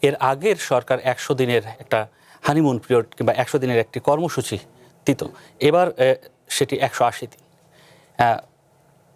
এর আগের সরকার 100 দিনের একটা হানিমুন পিরিয়ড কিংবা 100 দিনের একটি কর্মসূচি দিত। এবার সেটি 180 দিন।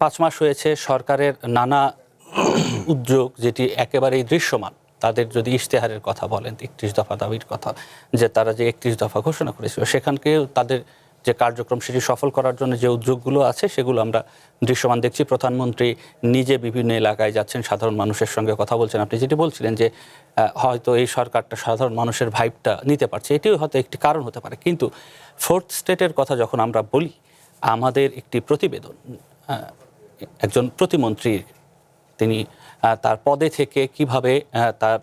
5 মাস হয়েছে সরকারের নানা উদ্যোগ, যেটি একেবারেই দৃশ্যমান। তাদের যদি ইশতেহারের কথা বলেন, 31 দফা দাবির কথা, যে তারা যে 31 দফা ঘোষণা করেছিল, সেখানকেও তাদের যে কার্যক্রম সেটি সফল করার জন্য যে উদ্যোগগুলো আছে সেগুলো আমরা দৃশ্যমান দেখছি। প্রধানমন্ত্রী নিজে বিভিন্ন এলাকায় যাচ্ছেন, সাধারণ মানুষের সঙ্গে কথা বলছেন। আপনি যেটি বলছিলেন যে হয়তো এই সরকারটা সাধারণ মানুষের ভাইবটা নিতে পারছে, এটিও হয়তো একটি কারণ হতে পারে। কিন্তু ফোর্থ স্টেটের কথা যখন আমরা বলি, আমাদের একটি প্রতিবেদন একজন প্রতিমন্ত্রী তিনি তার পদে থেকে কিভাবে তার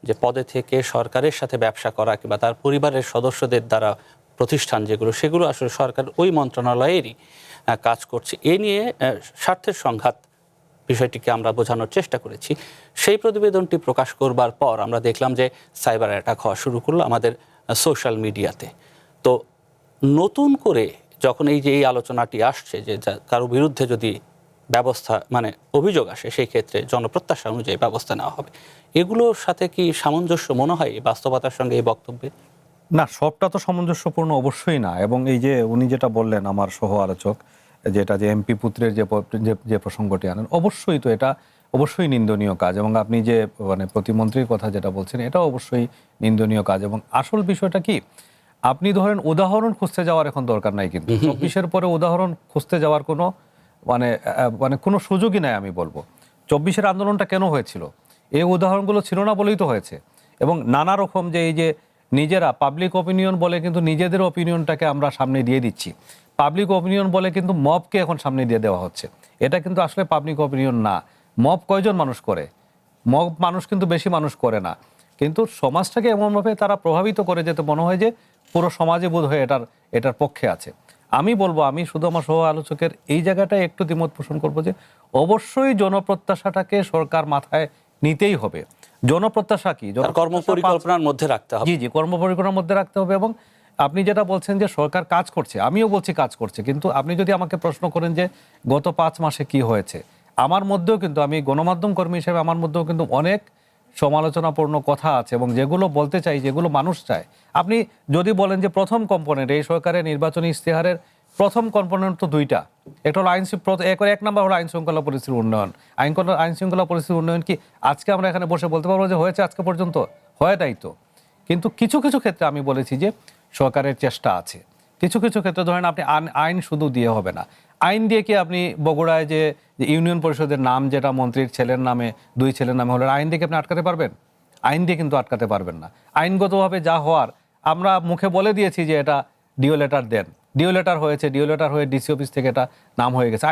যে পদে থেকে সরকারের সাথে ব্যবসা করা কিংবা তার পরিবারের সদস্যদের দ্বারা প্রতিষ্ঠান যেগুলো, সেগুলো আসলে সরকার ওই মন্ত্রণালয়েরই কাজ করছে, এ নিয়ে স্বার্থের সংঘাত বিষয়টিকে আমরা বোঝানোর চেষ্টা করেছি। সেই প্রতিবেদনটি প্রকাশ করবার পর আমরা দেখলাম যে সাইবার অ্যাটাক হওয়া শুরু করলো আমাদের সোশ্যাল মিডিয়াতে। তো নতুন করে যখন এই যে এই আলোচনাটি আসছে যে কারো বিরুদ্ধে যদি ব্যবস্থা মানে অভিযোগ আসে, সেই ক্ষেত্রে জনপ্রত্যাশা অনুযায়ী ব্যবস্থা নেওয়া হবে, এগুলোর সাথে কি সামঞ্জস্য মনে হয় বাস্তবতার সঙ্গে এই বক্তব্যে? না, সবটা তো সামঞ্জস্যপূর্ণ অবশ্যই না। এবং এই যে উনি যেটা বললেন আমার সহ আলোচক, যেটা যে এমপি পুত্রের যে প্রসঙ্গটি আনেন, অবশ্যই তো এটা অবশ্যই নিন্দনীয় কাজ। এবং আপনি যে মানে প্রতিমন্ত্রীর কথা যেটা বলছেন, এটা অবশ্যই নিন্দনীয় কাজ। এবং আসল বিষয়টা কি, আপনি ধরেন উদাহরণ খুঁজতে যাওয়ার এখন দরকার নাই, কিন্তু 24-এর পরে উদাহরণ খুঁজতে যাওয়ার কোনো মানে কোনো সুযোগই নাই। আমি বলবো 24-এর আন্দোলনটা কেন হয়েছিল, এই উদাহরণগুলো ছিল না বলেই তো হয়েছে। এবং নানা রকম যে এই যে নিজেরা পাবলিক অপিনিয়ন বলে কিন্তু নিজেদের অপিনিয়নটাকে আমরা সামনে দিয়ে দিচ্ছি, পাবলিক অপিনিয়ন বলে কিন্তু মবকে এখন সামনে দিয়ে দেওয়া হচ্ছে। এটা কিন্তু আসলে পাবলিক অপিনিয়ন না। মব কয়জন মানুষ করে? মব মানুষ কিন্তু বেশি মানুষ করে না, কিন্তু সমাজটাকে এমনভাবে তারা প্রভাবিত করে যেতে মনে হয় যে পুরো সমাজে বোধ হয় এটার পক্ষে আছে। আমি বলবো, আমি শুধু আমার সহ আলোচকের এই জায়গাটায় একটু দ্বিমত পোষণ করবো যে অবশ্যই জনপ্রত্যাশাটাকে সরকার মাথায় নিতেই হবে। জনপ্রত্যাশা কি? কর্মপরিকল্পনার মধ্যে রাখতে হবে। জি জি, কর্মপরিকল্পনার মধ্যে রাখতে হবে। এবং আপনি যেটা বলছেন যে সরকার কাজ করছে, আমিও বলছি কাজ করছে, কিন্তু আপনি যদি আমাকে প্রশ্ন করেন যে গত 5 মাসে কি হয়েছে, আমার মধ্যেও কিন্তু, আমি গণমাধ্যম কর্মী হিসেবে আমার মধ্যেও কিন্তু অনেক সমালোচনাপূর্ণ কথা আছে এবং যেগুলো বলতে চাই, যেগুলো মানুষ চায়। আপনি যদি বলেন যে প্রথম কম্পোনেন্ট, এই সরকারের নির্বাচনী ইশতেহারের প্রথম কম্পোনেন্ট তো দুইটা, একটা হলো এক নম্বর হলো আইন শৃঙ্খলা পরিস্থিতির উন্নয়ন। আইন শৃঙ্খলা পরিস্থিতির উন্নয়ন কি আজকে আমরা এখানে বসে বলতে পারবো যে হয়েছে আজকে পর্যন্ত? হয় নাই তো। কিন্তু কিছু কিছু ক্ষেত্রে আমি বলেছি যে সরকারের চেষ্টা আছে। কিছু কিছু ক্ষেত্রে ধরেন আপনি আইন শুধু দিয়ে হবে না। আইন দিয়ে কি আপনি বগুড়ায় যে ইউনিয়ন পরিষদের নাম যেটা মন্ত্রীর ছেলের নামে, 2 ছেলের নামে হলো, আইন দিয়ে কি আপনি আটকাতে পারবেন? আইন দিয়ে কিন্তু আটকাতে পারবেন না। আইনগতভাবে যা হওয়ার আমরা মুখে বলে দিয়েছি যে এটা ডিও লেটার দেন, ডিও লেটার হয়েছে, ডিও লেটার হয়ে ডিসি অফিস থেকে এটা নাম হয়ে গেছে।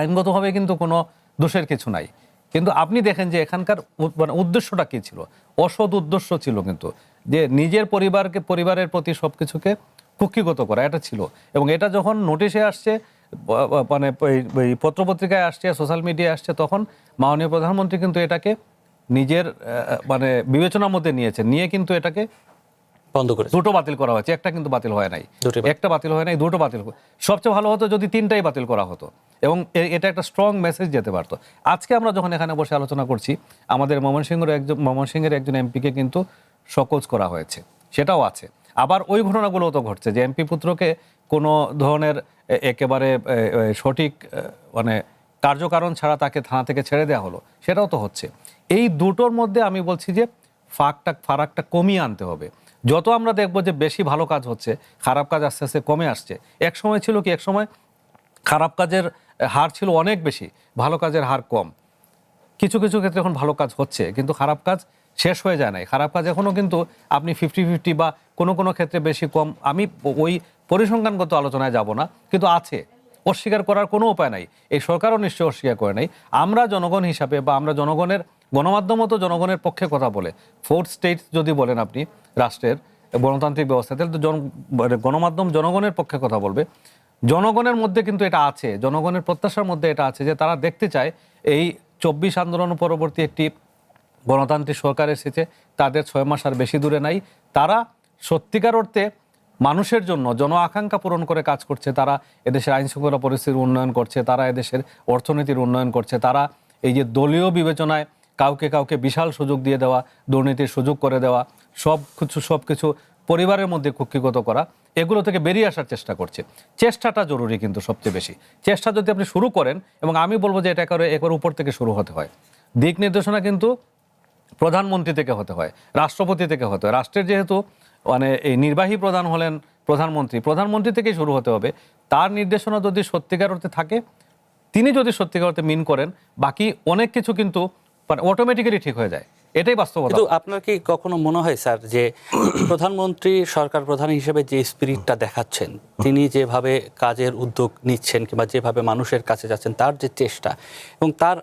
আইনগতভাবে কিন্তু কোনো দোষের কিছু নাই। কিন্তু আপনি দেখেন যে এখানকার মানে উদ্দেশ্যটা কি ছিল? অসৎ উদ্দেশ্য ছিল, কিন্তু যে নিজের পরিবারের প্রতি সবকিছুকে কুক্ষিগত করা, এটা ছিল। এবং এটা যখন নোটিশে আসছে, মানে পত্রপত্রিকায় আসছে, সোশ্যাল মিডিয়ায় আসছে, তখন মাননীয় প্রধানমন্ত্রী কিন্তু এটাকে নিজের মানে বিবেচনার মধ্যে নিয়ে কিন্তু এটাকে বন্ধ করে দুটো বাতিল করা হয়েছে, একটা কিন্তু বাতিল হয় নাই। একটা বাতিল হয় নাই, দুটো বাতিল। সবচেয়ে ভালো হতো যদি 3টাই বাতিল করা হতো এবং এটা একটা স্ট্রং মেসেজ যেতে পারতো। আজকে আমরা যখন এখানে বসে আলোচনা করছি, আমাদের ময়মনসিংহের একজন এমপিকে কিন্তু শোকজ করা হয়েছে, সেটাও আছে। আবার ওই ঘটনাগুলো তো ঘটছে যে এমপি পুত্রকে কোনো ধরনের একেবারে সঠিক মানে কার্যকারণ ছাড়া তাকে থানা থেকে ছেড়ে দেওয়া হলো, সেটাও তো হচ্ছে। এই দুটোর মধ্যে আমি বলছি যে ফারাকটা কমিয়ে আনতে হবে। যত আমরা দেখবো যে বেশি ভালো কাজ হচ্ছে, খারাপ কাজ আস্তে আস্তে কমে আসছে। এক সময় ছিল কি, এক সময় খারাপ কাজের হার ছিল অনেক বেশি, ভালো কাজের হার কম। কিছু কিছু ক্ষেত্রে এখন ভালো কাজ হচ্ছে, কিন্তু খারাপ কাজ শেষ হয়ে যায় নাই। খারাপ কাজ এখনও কিন্তু আপনি 50-50 বা কোনো কোনো ক্ষেত্রে বেশি কম, আমি ওই পরিসংখ্যানগত আলোচনায় যাব না, কিন্তু আছে, অস্বীকার করার কোনো উপায় নাই। এই সরকারও নিশ্চয়ই অস্বীকার করে নাই। আমরা জনগণ হিসাবে বা আমরা গণমাধ্যমও তো জনগণের পক্ষে কথা বলে। 4th স্টেট যদি বলেন আপনি রাষ্ট্রের গণতান্ত্রিক ব্যবস্থা, তাহলে তো গণমাধ্যম জনগণের পক্ষে কথা বলবে। জনগণের মধ্যে কিন্তু এটা আছে, জনগণের প্রত্যাশার মধ্যে এটা আছে যে তারা দেখতে চায় এই 24 আন্দোলন পরবর্তী একটি গণতান্ত্রিক সরকার এসেছে, তাদের 6 মাস আর বেশি দূরে নাই। তারা সত্যিকার অর্থে মানুষের জন্য জন আকাঙ্ক্ষা পূরণ করে কাজ করছে। তারা এদেশের আইন শৃঙ্খলা পরিস্থিতির উন্নয়ন করছে, তারা এদেশের অর্থনীতির উন্নয়ন করছে, তারা এই যে দলীয় বিবেচনায় কাউকে কাউকে বিশাল সুযোগ দিয়ে দেওয়া, দুর্নীতির সুযোগ করে দেওয়া, সবকিছু পরিবারের মধ্যে কুক্ষিগত করা, এগুলো থেকে বেরিয়ে আসার চেষ্টা করছে। চেষ্টাটা জরুরি, কিন্তু সবচেয়ে বেশি চেষ্টা যদি আপনি শুরু করেন, এবং আমি বলবো যে এটা একবার উপর থেকে শুরু হতে হয়। দিক নির্দেশনা কিন্তু প্রধানমন্ত্রী থেকে হতে হয়, রাষ্ট্রপতি থেকে হতে হয়। রাষ্ট্রের যেহেতু মানে এই নির্বাহী প্রধান হলেন প্রধানমন্ত্রী থেকেই শুরু হতে হবে। তার নির্দেশনা যদি সত্যিকার অর্থে থাকে, তিনি যদি সত্যিকার অর্থে মিন করেন, বাকি অনেক কিছু কিন্তু অটোমেটিক্যালি ঠিক হয়ে যায়। এটাই বাস্তবতা। কিন্তু আপনার কি কখনো মনে হয় স্যার যে প্রধানমন্ত্রী সরকার প্রধান হিসেবে যে স্পিরিটটা দেখাচ্ছেন, তিনি যেভাবে কাজের উদ্যোগ নিচ্ছেন কিংবা যেভাবে মানুষের কাছে যাচ্ছেন, তার যে চেষ্টা এবং তার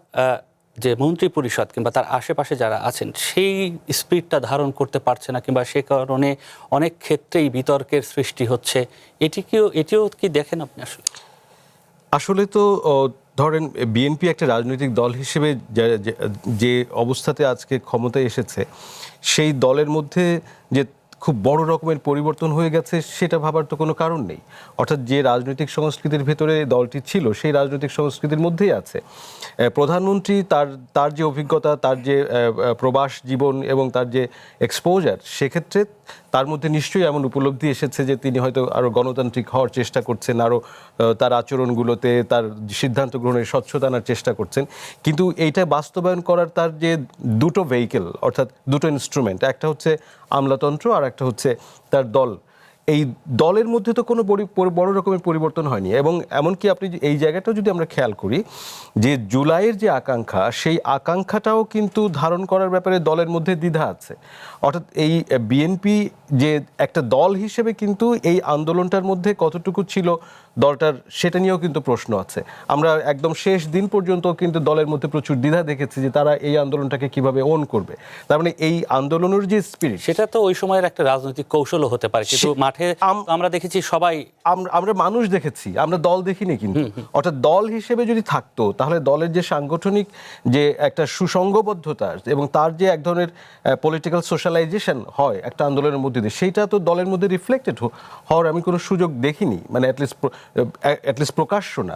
যে মন্ত্রী পরিষদ কিংবা তার আশেপাশে যারা আছেন সেই স্পিরিটটা ধারণ করতে পারছে না, কিংবা সে কারণে অনেক ক্ষেত্রেই বিতর্কের সৃষ্টি হচ্ছে, এটিও কি দেখেন আপনি? আসলে তো ধরেন বিএনপি একটা রাজনৈতিক দল হিসেবে যে অবস্থাতে আজকে ক্ষমতায় এসেছে, সেই দলের মধ্যে যে খুব বড় রকমের পরিবর্তন হয়ে গেছে সেটা ভাবার তো কোনো কারণ নেই। অর্থাৎ যে রাজনৈতিক সংস্কৃতির ভেতরে দলটি ছিল সেই রাজনৈতিক সংস্কৃতির মধ্যেই আছে। প্রধানমন্ত্রী তার যে অভিজ্ঞতা, তার যে প্রবাস জীবন এবং তার যে এক্সপোজার, সেক্ষেত্রে তার মধ্যে নিশ্চয়ই এমন উপলব্ধি এসেছে যে তিনি হয়তো আরও গণতান্ত্রিক হওয়ার চেষ্টা করছেন, আরও তার আচরণগুলোতে তার সিদ্ধান্ত গ্রহণের স্বচ্ছতা আনার চেষ্টা করছেন। কিন্তু এইটা বাস্তবায়ন করার তার যে দুটো ভেহিকেল, অর্থাৎ দুটো ইনস্ট্রুমেন্ট, একটা হচ্ছে আমলাতন্ত্র আর একটা হচ্ছে তার দল, এই দলের মধ্যে তো কোনো বড় রকমের পরিবর্তন হয়নি। এবং এমনকি আপনি এই জায়গাটাও যদি আমরা খেয়াল করি যে জুলাইয়ের যে আকাঙ্ক্ষা, সেই আকাঙ্ক্ষাটাও কিন্তু ধারণ করার ব্যাপারে দলের মধ্যে দ্বিধা আছে। অর্থাৎ এই বিএনপি যে একটা দল হিসেবে কিন্তু এই আন্দোলনটার মধ্যে কতটুকু ছিল দলটার, সেটা নিয়েও কিন্তু প্রশ্ন আছে। আমরা একদম শেষ দিন পর্যন্ত কিন্তু দলের মধ্যে প্রচুর দ্বিধা দেখেছি যে তারা এই আন্দোলনটাকে কিভাবে ওন করবে। তার মানে এই আন্দোলনের যে স্পিরিট, সেটা তো ওই সময়ের একটা রাজনৈতিক কৌশলও হতে পারে, কিন্তু মাঠে আমরা দেখেছি সবাই, আমরা মানুষ দেখেছি, আমরা দল দেখিনি। কিন্তু অর্থাৎ দল হিসেবে যদি থাকতো তাহলে দলের যে সাংগঠনিক যে একটা সুসংঘবদ্ধতা এবং তার যে এক ধরনের পলিটিক্যাল সোশ্যালাইজেশন হয় একটা আন্দোলনের মধ্যে দিয়ে, সেইটা তো দলের মধ্যে রিফ্লেক্টেড হওয়ার আমি কোনো সুযোগ দেখিনি। মানে অ্যাটলিস্ট প্রকাশ্য না,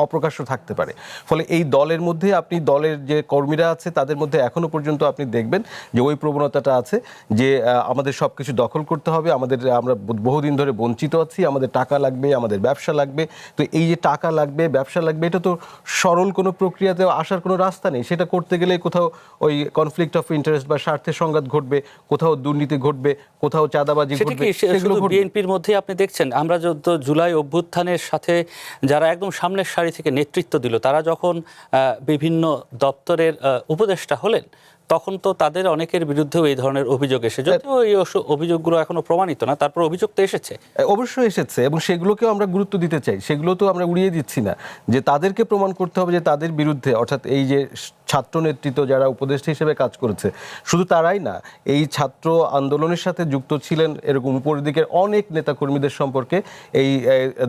অপ্রকাশ্য থাকতে পারে। ফলে এই দলের মধ্যে আপনি দলের যে কর্মীরা আছে তাদের মধ্যে এখনো পর্যন্ত আপনি দেখবেন যে ওই প্রবণতাটা আছে যে আমাদের সব কিছু দখল করতে হবে, আমরা বহুদিন ধরে বঞ্চিত আছি, আমাদের টাকা লাগবে, আমাদের ব্যবসা লাগবে। তো এই যে টাকা লাগবে, ব্যবসা লাগবে, এটা তো সরল কোনো প্রক্রিয়াতে আসার কোনো রাস্তা নেই। সেটা করতে গেলে কোথাও ওই কনফ্লিক্ট অফ ইন্টারেস্ট বা স্বার্থের সংঘাত ঘটবে, কোথাও দুর্নীতি ঘটবে, কোথাও চাঁদাবাজি ঘটবে। সেগুলো বিএনপির মধ্যে আপনি দেখছেন, আমরা যত জুলাই অভ্যুত্থানের সাথে যারা একদম সামনের সারি থেকে নেতৃত্ব দিল, তারা যখন বিভিন্ন দপ্তরের উপদেষ্টা হলেন, তখন তো তাদের অনেকের বিরুদ্ধেও এই ধরনের অভিযোগ এসে, যদিও এই অভিযোগগুলো এখনো প্রমাণিত না, তারপর অভিযোগ তো এসেছে। অবশ্যই এসেছে, এবং সেগুলোকেও আমরা গুরুত্ব দিতে চাই, সেগুলো তো আমরা উড়িয়ে দিচ্ছি না। যে তাদেরকে প্রমাণ করতে হবে যে তাদের বিরুদ্ধে, অর্থাৎ এই যে ছাত্র নেতৃত্ব যারা উপদেষ্টা হিসেবে কাজ করেছে, শুধু তারাই না, এই ছাত্র আন্দোলনের সাথে যুক্ত ছিলেন এরকম উপরের দিকের অনেক নেতাকর্মীদের সম্পর্কে এই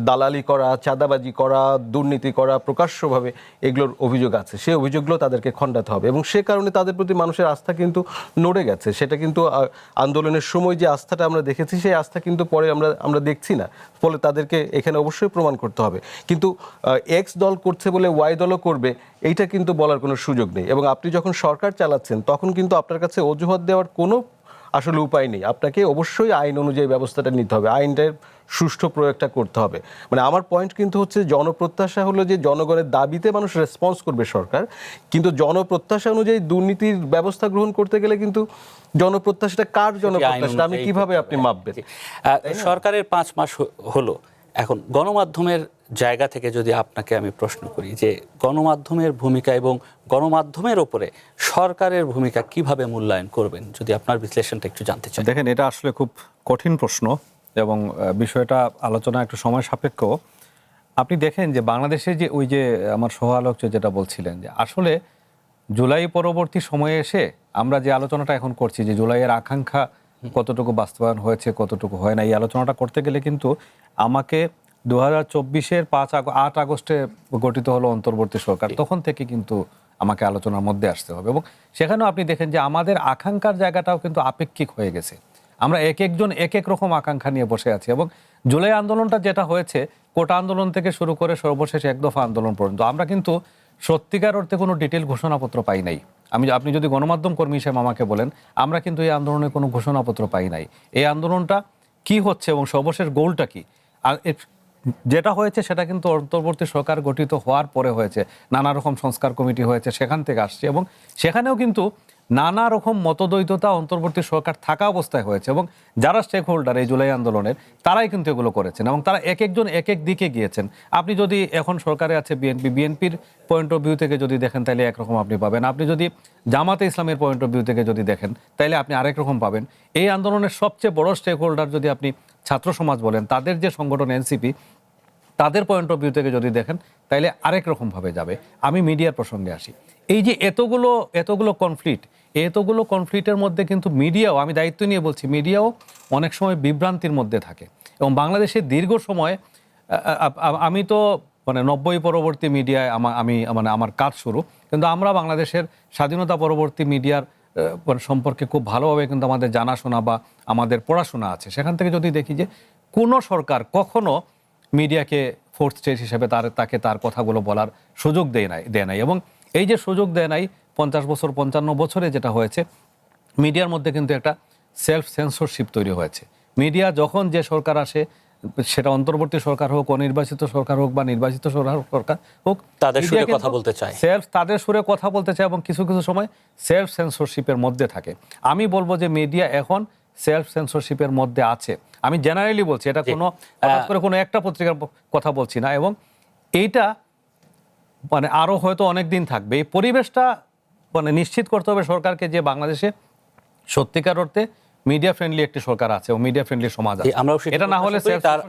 দালালি করা, চাঁদাবাজি করা, দুর্নীতি করা প্রকাশ্যভাবে, এগুলোর অভিযোগ আছে। সেই অভিযোগগুলো তাদেরকে খণ্ডাতে হবে, এবং সে কারণে তাদের প্রতি মানুষের আস্থা কিন্তু নড়ে গেছে। সেটা কিন্তু আন্দোলনের সময় যে আস্থাটা আমরা দেখেছি, সেই আস্থা কিন্তু পরে আমরা দেখছি না। ফলে তাদেরকে এখানে অবশ্যই প্রমাণ করতে হবে। কিন্তু এক্স দল করছে বলে ওয়াই দলও করবে, এইটা কিন্তু বলার কোনো সুযোগ নেই। এবং আপনি যখন সরকার চালাচ্ছেন তখন কিন্তু আপনার কাছে অজুহাত দেওয়ার কোনো আসলে উপায় নেই। আপনাকে অবশ্যই আইন অনুযায়ী ব্যবস্থাটা নিতে হবে, আইনটার সুষ্ঠু প্রয়োগটা করতে হবে। মানে আমার পয়েন্ট কিন্তু হচ্ছে, জনপ্রত্যাশা হলো যে জনগণের দাবিতে মানুষ রেসপন্স করবে সরকার, কিন্তু জনপ্রত্যাশা অনুযায়ী দুর্নীতির ব্যবস্থা গ্রহণ করতে গেলে কিন্তু জনপ্রত্যাশাটা কার জনপ্রত্যাশা, আমি কিভাবে আপনি মাপবেন? সরকারের 5 মাস হলো, এখন গণমাধ্যমের জায়গা থেকে যদি আপনাকে আমি প্রশ্ন করি যে গণমাধ্যমের ভূমিকা এবং গণমাধ্যমের ওপরে সরকারের ভূমিকা কিভাবে মূল্যায়ন করবেন, যদি আপনার বিশ্লেষণটা একটু জানতে চাই। দেখেন, এটা আসলে খুব কঠিন প্রশ্ন এবং বিষয়টা আলোচনা একটু সময় সাপেক্ষ। আপনি দেখেন যে বাংলাদেশে যে ওই যে আমার সহ আলোচক যেটা বলছিলেন, যে আসলে জুলাই পরবর্তী সময়ে এসে আমরা যে আলোচনাটা এখন করছি যে জুলাইয়ের আকাঙ্ক্ষা কতটুকু বাস্তবায়ন হয়েছে, কতটুকু হয় না, এই আলোচনাটা করতে গেলে কিন্তু আমাকে 2024-এর 8 আগস্টে গঠিত হলো অন্তর্বর্তী সরকার, তখন থেকে কিন্তু আমাকে আলোচনার মধ্যে আসতে হবে। এবং সেখানেও আপনি দেখেন যে আমাদের আকাঙ্ক্ষার জায়গাটাও কিন্তু আপেক্ষিক হয়ে গেছে। আমরা এক একজন এক এক রকম আকাঙ্ক্ষা নিয়ে বসে আছি। এবং জুলাই আন্দোলনটা যেটা হয়েছে, কোটা আন্দোলন থেকে শুরু করে সর্বশেষ এক দফা আন্দোলন পর্যন্ত, আমরা কিন্তু সত্যিকার অর্থে কোনো ডিটেল ঘোষণাপত্র পাই নাই। আপনি যদি গণমাধ্যম কর্মী হিসেবে আমাকে বলেন, আমরা কিন্তু এই আন্দোলনের কোনো ঘোষণাপত্র পাই নাই। এই আন্দোলনটা কি হচ্ছে এবং সর্বশেষ গোলটা কি, আর যেটা হয়েছে সেটা কিন্তু অন্তর্বর্তী সরকার গঠিত হওয়ার পরে হয়েছে। নানা রকম সংস্কার কমিটি হয়েছে, সেখান থেকে আসছে, এবং সেখানেও কিন্তু নানা রকম মতদ্বৈততা অন্তর্বর্তী সরকার থাকা অবস্থায় হয়েছে, এবং যারা স্টেক হোল্ডার এই জুলাই আন্দোলনের, তারাই কিন্তু এগুলো করেছেন, এবং তারা এক একজন এক এক দিকে গিয়েছেন। আপনি যদি এখন সরকারে আছে বিএনপির পয়েন্ট অফ ভিউ থেকে যদি দেখেন তাহলে একরকম আপনি পাবেন, আপনি যদি জামাতে ইসলামের পয়েন্ট অফ ভিউ থেকে যদি দেখেন তাহলে আপনি আরেক রকম পাবেন। এই আন্দোলনের সবচেয়ে বড় স্টেক হোল্ডার যদি আপনি ছাত্র সমাজ বলেন, তাদের যে সংগঠন এনসিপি, তাদের পয়েন্ট অফ ভিউ থেকে যদি দেখেন তাইলে আরেক রকমভাবে যাবে। আমি মিডিয়ার প্রসঙ্গে আসি। এই যে এতগুলো কনফ্লিক্টের মধ্যে কিন্তু মিডিয়াও, আমি দায়িত্ব নিয়ে বলছি, মিডিয়াও অনেক সময় বিভ্রান্তির মধ্যে থাকে। এবং বাংলাদেশের দীর্ঘ সময়, আমি তো 90 পরবর্তী মিডিয়ায় আমার কাজ শুরু, কিন্তু আমরা বাংলাদেশের স্বাধীনতা পরবর্তী মিডিয়ার সম্পর্কে খুব ভালোভাবে কিন্তু আমাদের জানাশোনা বা আমাদের পড়াশোনা আছে। সেখান থেকে যদি দেখি যে কোনো সরকার কখনো মিডিয়াকে ফোর্থ স্টেজ হিসেবে তাকে তার কথাগুলো বলার সুযোগ দেয় নাই, এবং এই যে সুযোগ দেয় নাই 50 বছর 55 বছরে যেটা হয়েছে, মিডিয়ার মধ্যে কিন্তু একটা সেলফ সেন্সরশিপ তৈরি হয়েছে। মিডিয়া যখন যে সরকার আসে, সেটা অন্তর্বর্তী সরকার হোক, অনির্বাচিত সরকার হোক বা নির্বাচিত সরকার হোক, তাদের সুরে কথা বলতে চায়, তাদের সুরে কথা বলতে চায়, এবং কিছু কিছু সময় সেলফ সেন্সরশিপের মধ্যে থাকে। আমি বলবো যে মিডিয়া এখন সেলফ সেন্সরশিপের মধ্যে আছে। আমি জেনারেলি বলছি, এটা হঠাৎ করে কোনো একটা পত্রিকার কথা বলছি না, এবং এইটা আরো হয়তো অনেক দিন থাকবে। এই পরিবেশটা নিশ্চিত করতে হবে সরকারকে যে বাংলাদেশে সত্যিকার অর্থে মিডিয়া ফ্রেন্ডলি একটি সরকার আছে ও মিডিয়া ফ্রেন্ডলি সমাজ আছে। আমরা এটা না হলে তার